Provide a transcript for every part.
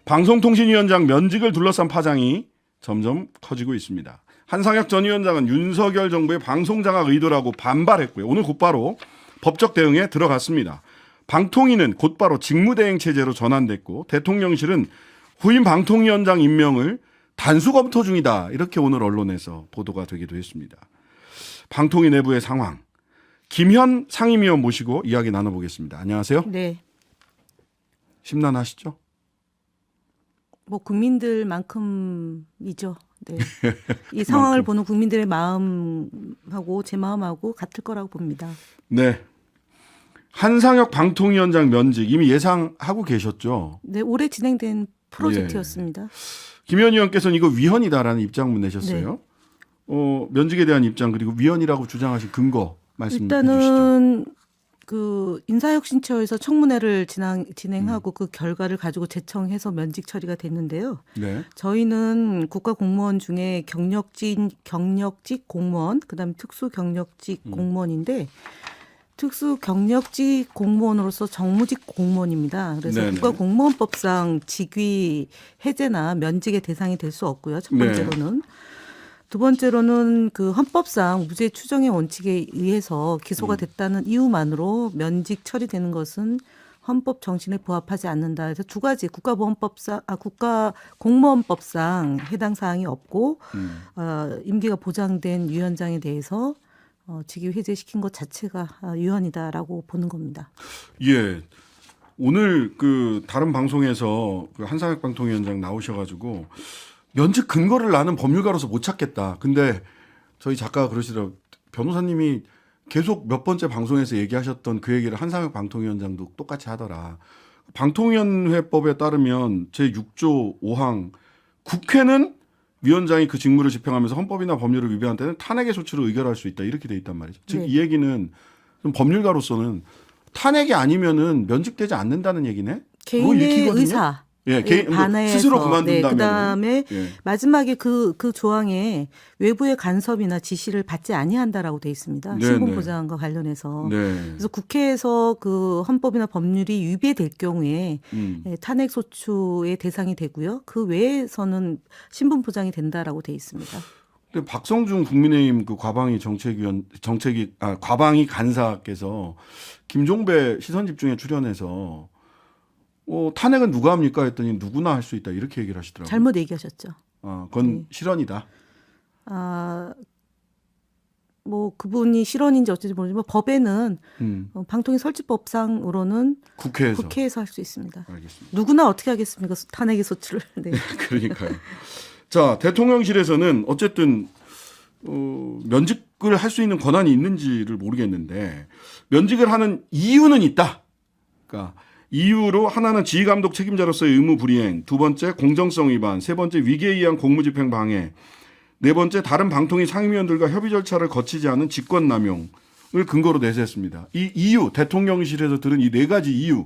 방송통신위원장 면직을 둘러싼 파장이 점점 커지고 있습니다. 한상혁 전 위원장은 윤석열 정부의 방송장악 의도라고 반발했고요. 오늘 곧바로 법적 대응에 들어갔습니다. 방통위는 곧바로 직무대행 체제로 전환됐고 대통령실은 후임 방통위원장 임명을 단수 검토 중이다. 이렇게 오늘 언론에서 보도가 되기도 했습니다. 방통위 내부의 상황. 김현 상임위원 모시고 이야기 나눠보겠습니다. 안녕하세요. 네. 심란하시죠? 뭐 국민들만큼이죠. 네. 이 상황을 보는 국민들의 마음하고 제 마음하고 같을 거라고 봅니다. 네. 한상혁 방통위원장 면직 이미 예상하고 계셨죠? 네, 올해 진행된 프로젝트였습니다. 김현 의원께서는 이거 위헌이다라는 입장문 내셨어요. 네. 면직에 대한 입장 그리고 위헌이라고 주장하신 근거 말씀해 주시죠. 일단은 그 인사혁신처에서 청문회를 진행하고 그 결과를 가지고 제청해서 면직 처리가 됐는데요. 네. 저희는 국가공무원 중에 경력직 공무원, 그다음에 특수경력직 공무원인데 특수경력직 공무원으로서 정무직 공무원입니다. 그래서 네네. 국가공무원법상 직위 해제나 면직의 대상이 될 수 없고요. 첫 번째로는. 두 번째로는 그 헌법상 무죄 추정의 원칙에 의해서 기소가 됐다는 이유만으로 면직 처리되는 것은 헌법 정신에 부합하지 않는다. 그래서 두 가지 국가공무원법상 해당 사항이 없고 임기가 보장된 위원장에 대해서 직위 해제시킨 것 자체가 위헌이다라고 보는 겁니다. 예. 오늘 그 다른 방송에서 그 한상혁 방통위원장 나오셔가지고 면직 근거를 나는 법률가로서 못 찾겠다. 근데 저희 작가가 그러시더라고요. 변호사님이 계속 몇 번째 방송에서 얘기하셨던 그 얘기를 한상혁 방통위원장도 똑같이 하더라. 방통위원회법에 따르면 제6조 5항 국회는 위원장이 그 직무를 집행하면서 헌법이나 법률을 위반한 때는 탄핵의 소추를 의결할 수 있다. 이렇게 돼 있단 말이죠. 즉 이 얘기는 좀 법률가로서는 탄핵이 아니면은 면직되지 않는다는 얘기네. 개인의 의사. 예, 개인 반해서 스스로 그만둔다면. 네, 그다음에 예. 마지막에 그 조항에 외부의 간섭이나 지시를 받지 아니한다라고 돼 있습니다. 네, 신분 네. 보장과 관련해서. 네. 그래서 국회에서 그 헌법이나 법률이 위배될 경우에 탄핵 소추의 대상이 되고요. 그 외에서는 신분 보장이 된다라고 돼 있습니다. 근데 박성중 국민의힘 그 과방위 간사께서 김종배 시선집중에 출연해서 탄핵은 누가 합니까 했더니 누구나 할 수 있다 이렇게 얘기를 하시더라고요. 잘못 얘기하셨죠. 그건 실언이다. 뭐 그분이 실언인지 어쩐지 모르지만 법에는 방통위 설치법상으로는 국회에서 할 수 있습니다. 알겠습니다. 누구나 어떻게 하겠습니까? 탄핵의 소추를. 네. 그러니까요. 자, 대통령실에서는 어쨌든 면직을 할 수 있는 권한이 있는지를 모르겠는데 면직을 하는 이유는 있다. 그러니까 이유로 하나는 지휘감독 책임자로서의 의무 불이행, 두 번째 공정성 위반, 세 번째 위계에 의한 공무집행 방해, 네 번째 다른 방통위 상임위원들과 협의 절차를 거치지 않은 직권남용을 근거로 내세웠습니다. 이 이유, 대통령실에서 들은 이 네 가지 이유.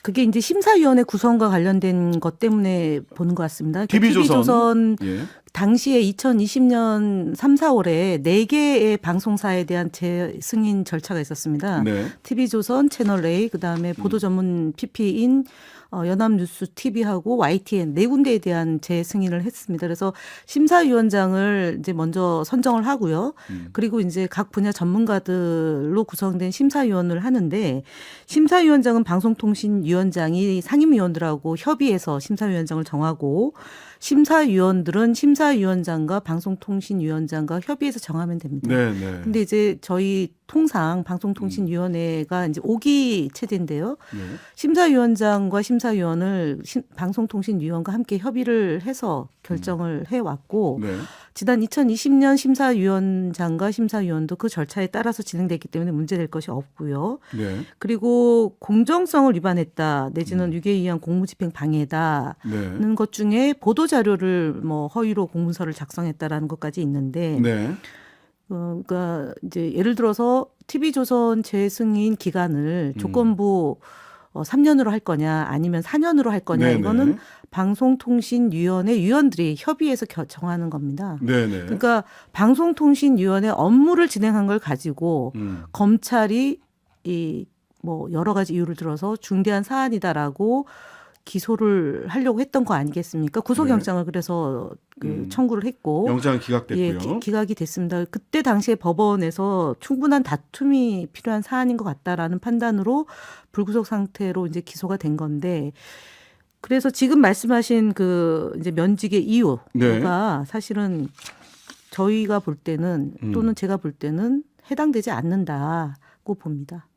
그게 이제 심사위원회 구성과 관련된 것 때문에 보는 것 같습니다. TV조선 예. 당시에 2020년 3, 4월에 4개의 방송사에 대한 재승인 절차가 있었습니다. 네. TV조선, 채널A, 그다음에 보도 전문 PP인 연합뉴스 TV하고 YTN 네 군데에 대한 재승인을 했습니다. 그래서 심사위원장을 이제 먼저 선정을 하고요. 그리고 이제 각 분야 전문가들로 구성된 심사위원을 하는데 심사위원장은 방송통신위원장이 상임위원들하고 협의해서 심사위원장을 정하고 심사위원들은 심사위원장과 방송통신위원장과 협의해서 정하면 됩니다. 네, 네. 근데 이제 저희 통상 방송통신위원회가 이제 5기 체제인데요. 네. 심사위원장과 심사위원을 방송통신위원과 함께 협의를 해서 결정을 해왔고 네. 지난 2020년 심사위원장과 심사위원도 그 절차에 따라서 진행됐기 때문에 문제될 것이 없고요. 네. 그리고 공정성을 위반했다 내지는 위계에 의한 공무집행 방해다는 네. 것 중에 보도 자료를 뭐 허위로 공문서를 작성했다라는 것까지 있는데 네. 그러니까 이제 예를 들어서 TV조선 재승인 기간을 조건부 3년으로 할 거냐 아니면 4년으로 할 거냐 네네. 이거는 방송통신위원회 위원들이 협의해서 정하는 겁니다. 네네. 그러니까 방송통신위원회 업무를 진행한 걸 가지고 검찰이 이 뭐 여러 가지 이유를 들어서 중대한 사안이다라고 기소를 하려고 했던 거 아니겠습니까? 구속영장을 그래서 청구를 했고 영장은 기각됐고요. 예, 기각이 됐습니다. 그때 당시에 법원에서 충분한 다툼이 필요한 사안인 것 같다라는 판단으로 불구속 상태로 이제 기소가 된 건데 그래서 지금 말씀하신 그 이제 면직의 이유가 네. 사실은 저희가 볼 때는 또는 제가 볼 때는 해당되지 않는다고 봅니다.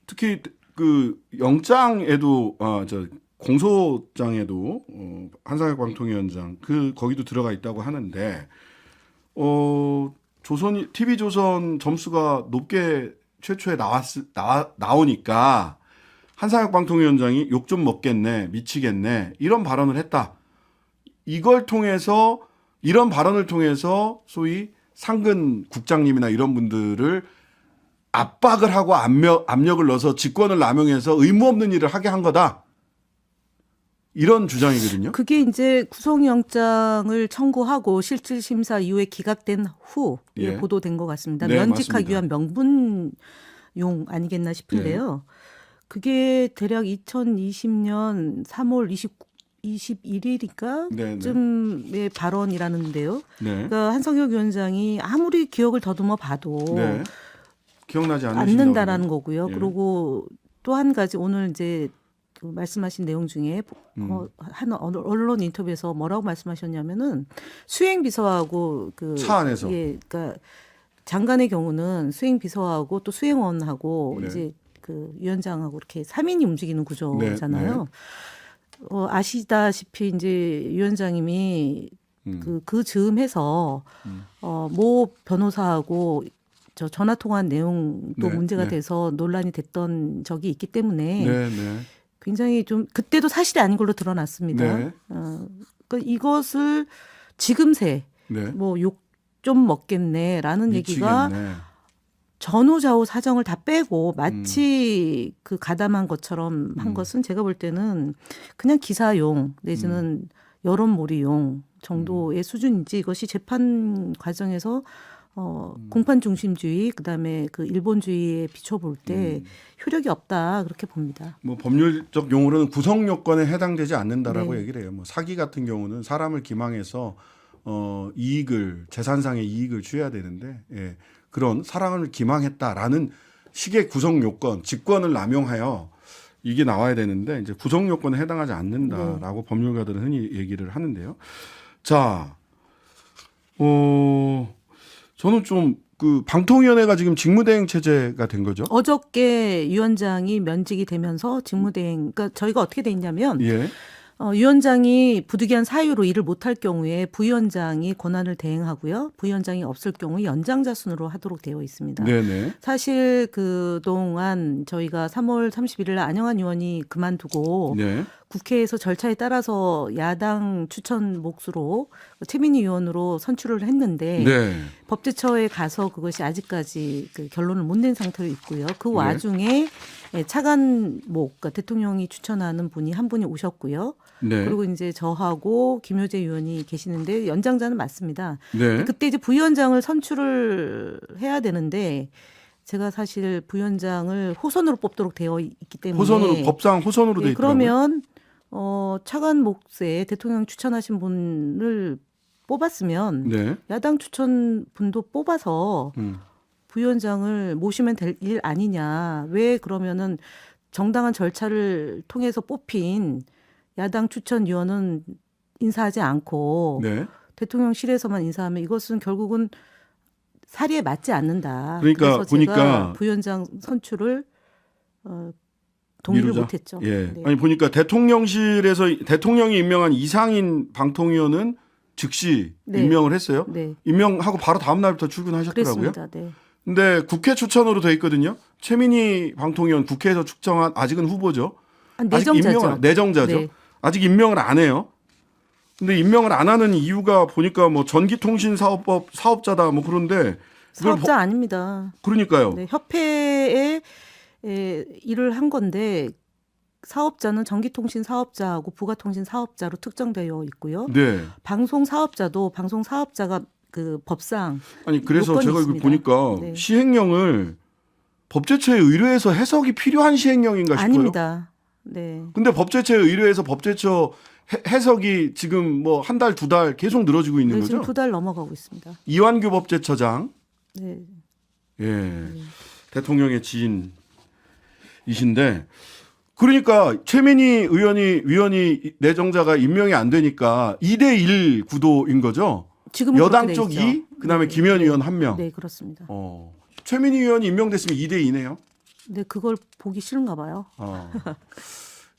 특히 그 영장에도 공소장에도 한상혁 방통위원장 거기도 들어가 있다고 하는데 TV조선 점수가 높게 최초에 나오니까 한상혁 방통위원장이 욕 좀 먹겠네, 미치겠네 이런 발언을 했다. 이런 발언을 통해서 소위 상근 국장님이나 이런 분들을 압박을 하고 압력을 넣어서 직권을 남용해서 의무 없는 일을 하게 한 거다. 이런 주장이거든요. 그게 이제 구속영장을 청구하고 실질심사 이후에 기각된 후 예. 보도된 것 같습니다. 네, 면직하기 맞습니다. 위한 명분용 아니겠나 싶은데요. 그게 대략 2020년 3월 21일인가 네, 네. 쯤의 발언이라는데요. 네. 그러니까 한성혁 위원장이 아무리 기억을 더듬어 봐도 네. 기억나지 않는다라는 거고요. 예. 그리고 또 한 가지 오늘 이제 그 말씀하신 내용 중에 한 언론 인터뷰에서 뭐라고 말씀하셨냐면은 수행 비서하고 차 안에서. 그러니까 장관의 경우는 수행 비서하고 또 수행원하고 네. 이제 그 위원장하고 이렇게 3인이 움직이는 구조잖아요. 네. 아시다시피 이제 위원장님이 그 즈음해서 모 변호사하고 저 전화 통화한 내용도 네, 문제가 네. 돼서 논란이 됐던 적이 있기 때문에 네, 네. 굉장히 좀 그때도 사실이 아닌 걸로 드러났습니다. 네. 그러니까 이것을 지금새 네. 뭐 욕 좀 먹겠네라는 얘기가 미치겠네. 전후좌우 사정을 다 빼고 마치 그 가담한 것처럼 한 것은 제가 볼 때는 그냥 기사용 내지는 여론몰이용 정도의 수준인지 이것이 재판 과정에서 공판 중심주의 그다음에 그 일본주의에 비춰볼 때 효력이 없다 그렇게 봅니다. 뭐 법률적 용어로는 구성 요건에 해당되지 않는다라고 네. 얘기를 해요. 뭐 사기 같은 경우는 사람을 기망해서 재산상의 이익을 취해야 되는데 그런 사람을 기망했다라는 식의 구성 요건, 직권을 남용하여 이게 나와야 되는데 이제 구성 요건에 해당하지 않는다라고 법률가들은 흔히 얘기를 하는데요. 자, 저는 좀 그 방통위원회가 지금 직무대행 체제가 된 거죠. 어저께 위원장이 면직이 되면서 직무대행, 그러니까 저희가 어떻게 돼 있냐면 예. 위원장이 부득이한 사유로 일을 못할 경우에 부위원장이 권한을 대행하고요. 부위원장이 없을 경우 연장자 순으로 하도록 되어 있습니다. 네네. 사실 그동안 저희가 3월 31일 날 안영환 의원이 그만두고 네. 국회에서 절차에 따라서 야당 추천 몫으로 최민희 의원으로 선출을 했는데 네. 법제처에 가서 그것이 아직까지 그 결론을 못 낸 상태로 있고요. 그 와중에 차관목, 그러니까 대통령이 추천하는 분이 한 분이 오셨고요. 네. 그리고 이제 저하고 김효재 의원이 계시는데 연장자는 맞습니다. 네. 그때 이제 부위원장을 선출을 해야 되는데 제가 사실 부위원장을 호선으로 뽑도록 되어 있기 때문에 법상 호선으로 돼 있더라고요. 그러면 차관 몫에 대통령 추천하신 분을 뽑았으면 네. 야당 추천 분도 뽑아서 부위원장을 모시면 될 일 아니냐. 왜 그러면은 정당한 절차를 통해서 뽑힌 야당 추천위원은 인사하지 않고 네. 대통령실에서만 인사하면 이것은 결국은 사리에 맞지 않는다. 그러니까 그래서 보니까 제가 부위원장 선출을 동의를 미루자. 못했죠. 예. 네. 아니 보니까 대통령실에서 대통령이 임명한 이상인 방통위원은 즉시 네. 임명을 했어요. 네. 임명하고 바로 다음 날부터 출근하셨더라고요. 그랬습니다. 네. 근데 국회 추천으로 돼 있거든요. 최민희 방통위원 국회에서 추천한 아직은 후보죠. 아직 내정자죠. 내정자죠. 네. 아직 임명을 안 해요. 근데 임명을 안 하는 이유가 보니까 뭐 전기통신사업법 사업자다 뭐 그런데 이걸 사업자 아닙니다. 그러니까요. 네, 협회에 일을 한 건데 사업자는 전기통신 사업자하고 부가통신 사업자로 특정되어 있고요. 네. 방송 사업자도 방송 사업자가 그 법상 아니 그래서 요건이 제가 이거 있습니다. 보니까 네. 시행령을 법제처에 의뢰해서 해석이 필요한 시행령인가 싶어요. 아닙니다. 네. 근데 법제처에 의뢰해서 법제처 해석이 지금 뭐 한 달, 두 달 계속 늘어지고 있는 네, 거죠? 지금 2달 넘어가고 있습니다. 이완규 법제처장, 네. 예, 대통령의 지인이신데, 그러니까 최민희 위원이 내정자가 임명이 안 되니까 2대1 구도인 거죠? 지금은 여당 그렇게 돼 쪽 있죠. 2, 그다음에 네. 김현 의원 1명. 네, 그렇습니다. 최민희 의원이 임명됐으면 2대2네요. 근데 그걸 보기 싫은가 봐요.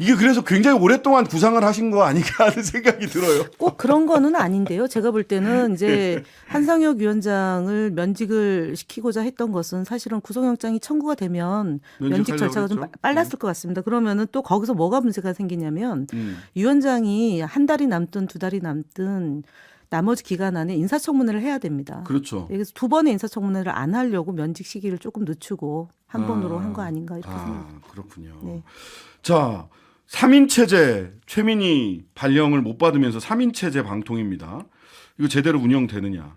이게 그래서 굉장히 오랫동안 구상을 하신 거 아닌가 하는 생각이 들어요. 꼭 그런 거는 아닌데요. 제가 볼 때는 이제 한상혁 위원장을 면직을 시키고자 했던 것은 사실은 구속영장이 청구가 되면 면직 절차가 좀 그랬죠? 빨랐을 것 같습니다. 그러면은 또 거기서 뭐가 문제가 생기냐면 위원장이 한 달이 남든 2달이 남든 나머지 기간 안에 인사청문회를 해야 됩니다. 그렇죠. 그래서 2번의 인사청문회를 안 하려고 면직 시기를 조금 늦추고 한 번으로 한 거 아닌가 이렇게 생각합니다. 그렇군요. 네. 자, 3인 체제 최민희 발령을 못 받으면서 3인 체제 방통입니다. 이거 제대로 운영되느냐?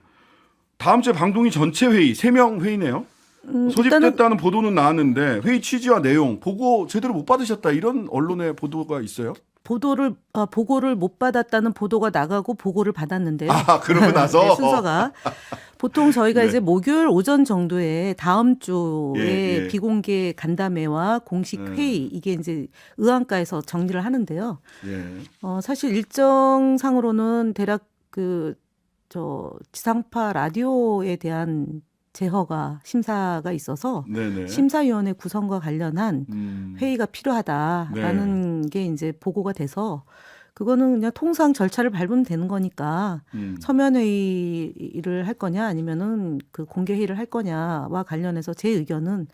다음 주에 방통위 전체 회의 3명 회의네요. 소집됐다는 보도는 나왔는데 회의 취지와 내용 보고 제대로 못 받으셨다 이런 언론의 보도가 있어요. 보고를 못 받았다는 보도가 나가고 보고를 받았는데요. 그러고 나서 네, 순서가 보통 저희가 네. 이제 목요일 오전 정도에 다음 주에 예. 비공개 간담회와 공식 회의 이게 이제 의안가에서 정리를 하는데요. 예. 사실 일정상으로는 대략 지상파 라디오에 대한 제허가 심사가 있어서 네네. 심사위원회 구성과 관련한 회의가 필요하다라는 게 이제 보고가 돼서 그거는 그냥 통상 절차를 밟으면 되는 거니까 서면 회의를 할 거냐 아니면은 그 공개 회의를 할 거냐와 관련해서 제 의견은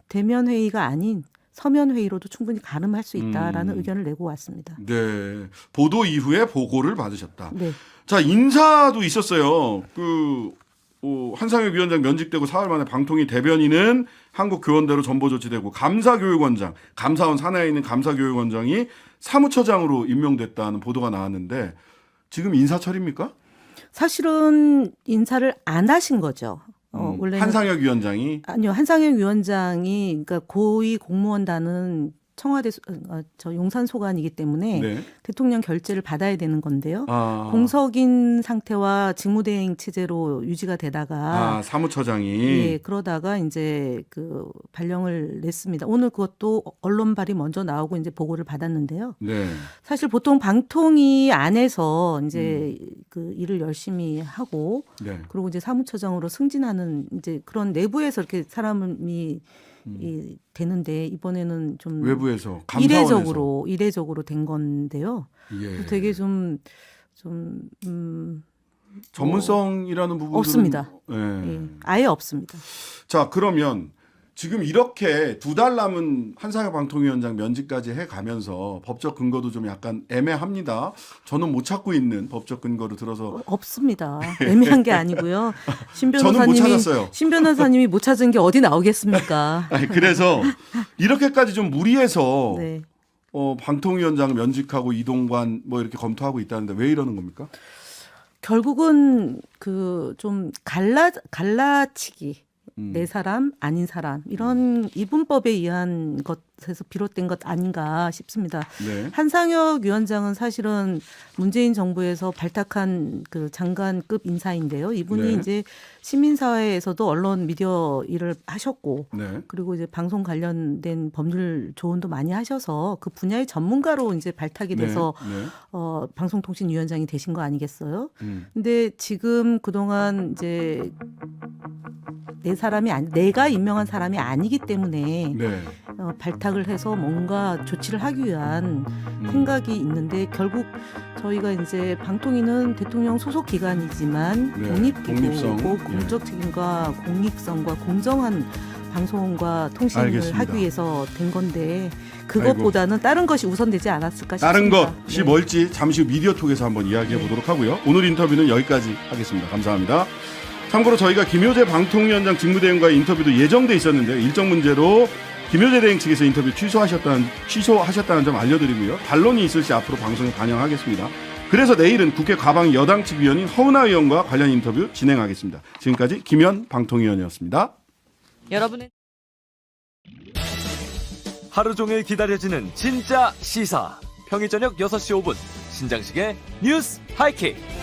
대면 회의가 아닌 서면 회의로도 충분히 가름할 수 있다라는 의견을 내고 왔습니다. 네. 보도 이후에 보고를 받으셨다. 네. 자, 인사도 있었어요. 한상혁 위원장 면직되고 사흘 만에 방통위 대변인은 한국교원대로 전보 조치되고 감사교육원장, 감사원 산하에 있는 감사교육원장이 사무처장으로 임명됐다는 보도가 나왔는데 지금 인사철입니까? 사실은 인사를 안 하신 거죠. 원래는 한상혁 위원장이 아니요. 한상혁 위원장이 그러니까 고위 공무원단은 청와대 용산 소관이기 때문에 네. 대통령 결재를 받아야 되는 건데요. 아. 공석인 상태와 직무대행 체제로 유지가 되다가 사무처장이 예, 그러다가 이제 그 발령을 냈습니다. 오늘 그것도 언론발이 먼저 나오고 이제 보고를 받았는데요. 네. 사실 보통 방통위 안에서 이제 그 일을 열심히 하고 네. 그리고 이제 사무처장으로 승진하는 이제 그런 내부에서 이렇게 사람이 되는데 이번에는 좀 외부에서 감사원에서. 이례적으로 된 건데요. 예. 되게 전문성이라는 부분은 없습니다. 예. 예, 아예 없습니다. 자, 그러면 지금 이렇게 2달 남은 한상혁 방통위원장 면직까지 해가면서 법적 근거도 좀 약간 애매합니다. 저는 못 찾고 있는 법적 근거를 들어서 없습니다. 애매한 게 아니고요. 저는 못 찾았어요. 신 변호사님이 못 찾은 게 어디 나오겠습니까? 그래서 이렇게까지 좀 무리해서 네. 방통위원장 면직하고 이동관 뭐 이렇게 검토하고 있다는데 왜 이러는 겁니까? 결국은 그 좀 갈라치기. 내 사람 아닌 사람 이런 이분법에 의한 것에서 비롯된 것 아닌가 싶습니다. 네. 한상혁 위원장은 사실은 문재인 정부에서 발탁한 그 장관급 인사인데요. 이분이 네. 이제 시민사회에서도 언론 미디어 일을 하셨고 네. 그리고 이제 방송 관련된 법률 조언도 많이 하셔서 그 분야의 전문가로 이제 발탁이 돼서 네. 방송통신위원장이 되신 거 아니겠어요? 근데 지금 그동안 이제 내가 임명한 사람이 아니기 때문에 네. 발탁을 해서 뭔가 조치를 하기 위한 생각이 있는데 결국 저희가 이제 방통위는 대통령 소속 기관이지만 네. 독립기구고 독립성. 공적 책임과 공익성과 공정한 방송과 통신을 알겠습니다. 하기 위해서 된 건데 그것보다는 다른 것이 우선되지 않았을까 싶습니다. 다른 것이 네. 뭘지 잠시 후 미디어톡에서 한번 이야기해 보도록 하고요. 오늘 인터뷰는 여기까지 하겠습니다. 감사합니다. 참고로 저희가 김효재 방통위원장 직무대행과의 인터뷰도 예정돼 있었는데 일정 문제로 김효재 대행 측에서 인터뷰 취소하셨다는 점 알려드리고요. 반론이 있을지 앞으로 방송에 반영하겠습니다. 그래서 내일은 국회 과방 여당 측 위원인 허은하 의원과 관련 인터뷰 진행하겠습니다. 지금까지 김현 방통위원이었습니다. 여러분은 하루 종일 기다려지는 진짜 시사. 평일 저녁 6시 5분 신장식의 뉴스 하이킥.